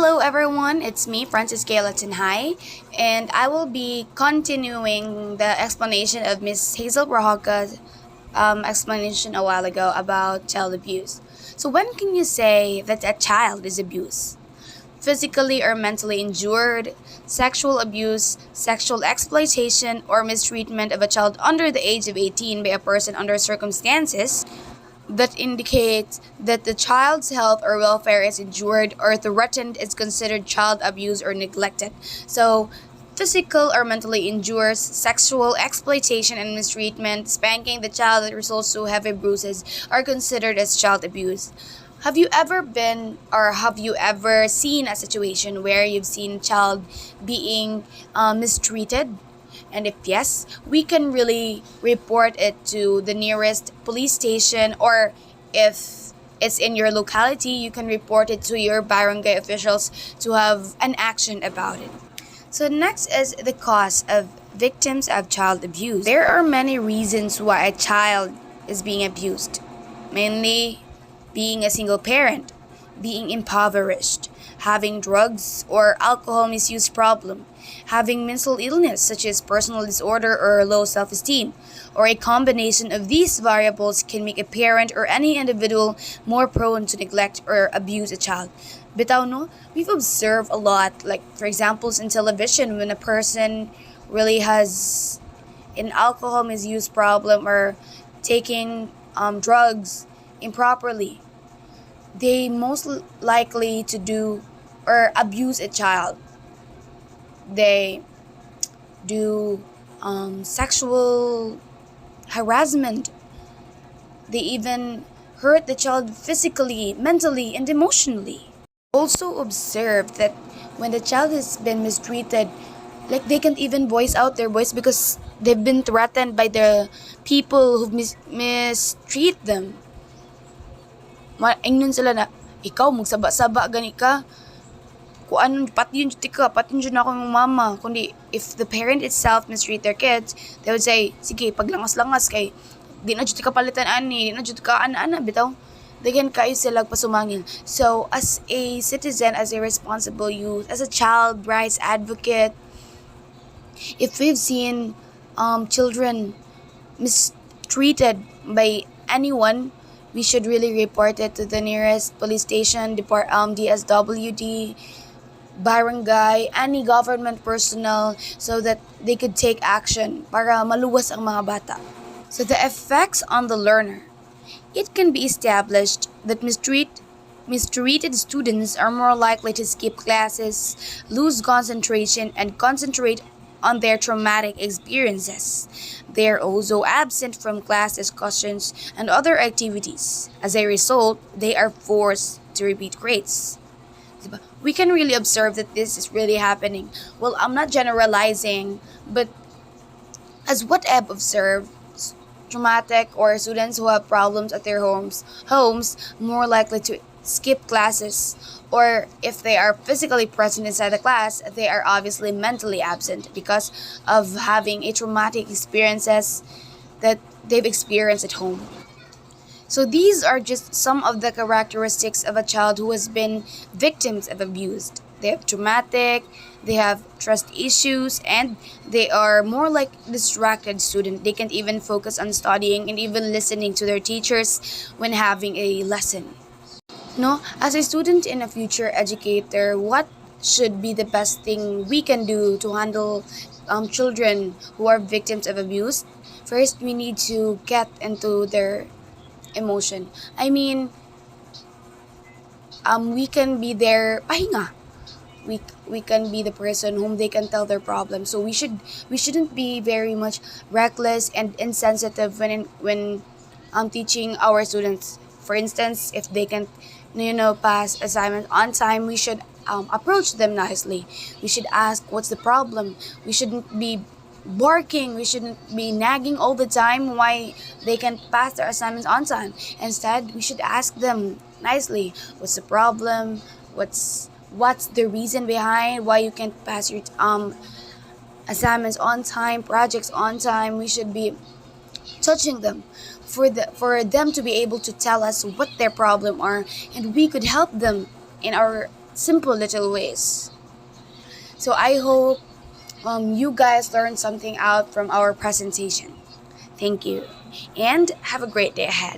Hello everyone, it's me, Francis Gayla Tinhay, and I will be continuing the explanation of Miss Hazel Brahoka's explanation a while ago about child abuse. So when can you say that a child is abused? Physically or mentally injured, sexual abuse, sexual exploitation, or mistreatment of a child under the age of 18 by a person under circumstances that indicates that the child's health or welfare is injured or threatened is considered child abuse or neglected. So, physical or mentally injured, sexual exploitation and mistreatment, spanking the child that results to heavy bruises are considered as child abuse. Have you ever been or have you ever seen a situation where you've seen a child being mistreated? And if yes, we can really report it to the nearest police station, or if it's in your locality, you can report it to your barangay officials to have an action about it. So next is the cause of victims of child abuse. There are many reasons why a child is being abused, mainly being a single parent, being impoverished, having drugs or alcohol misuse problem, having mental illness such as personal disorder or low self-esteem, or a combination of these variables can make a parent or any individual more prone to neglect or abuse a child. Bitaw no, we've observed a lot, like for examples in television when a person really has an alcohol misuse problem or taking drugs improperly, they most likely to do or abuse a child. They do sexual harassment. They even hurt the child physically, mentally, and emotionally. Also observe that when the child has been mistreated, like they can't even voice out their voice because they've been threatened by the people who mistreat them. Ingnon sila na, ikaw magsaba-saba gani ka, kung anong pati yun ka, pati yun ako yung mama. Kundi if the parent itself mistreat their kids, they would say, sige, paglangas-langas kay, di na dyan ka palitan ani, di na dyan ka ana-ana, bitaw. Daghan kayo sila pasumangil. So, as a citizen, as a responsible youth, as a child rights advocate, if we've seen children mistreated by anyone, we should really report it to the nearest police station, DSWD, barangay, any government personnel so that they could take action para maluwas ang mga bata. So the effects on the learner. It can be established that mistreated students are more likely to skip classes, lose concentration, and concentrate on their traumatic experiences. They are also absent from class discussions and other activities. As a result, they are forced to repeat grades. Diba? We can really observe that this is really happening. Well, I'm not generalizing, but as what I've observed, traumatic or students who have problems at their homes more likely to skip classes, or if they are physically present inside the class, they are obviously mentally absent because of having a traumatic experiences that they've experienced at home. So these are just some of the characteristics of a child who has been victims of abuse. They have traumatic, they have trust issues, and they are more like distracted student. They can't even focus on studying and even listening to their teachers when having a lesson. No, as a student and a future educator, what should be the best thing we can do to handle children who are victims of abuse? First, we need to get into their emotion. I mean, we can be their pahinga. We can be the person whom they can tell their problems. So we shouldn't be very much reckless and insensitive when teaching our students. For instance, if they can pass assignments on time, we should approach them nicely. We should ask what's the problem. We shouldn't be barking. We shouldn't be nagging all the time why they can't pass their assignments on time. Instead, we should ask them nicely, what's the problem? What's the reason behind why you can't pass your assignments on time, projects on time? We should be touching them for them to be able to tell us what their problem are, and we could help them in our simple little ways. So I hope you guys learned something out from our presentation. Thank you, and have a great day ahead.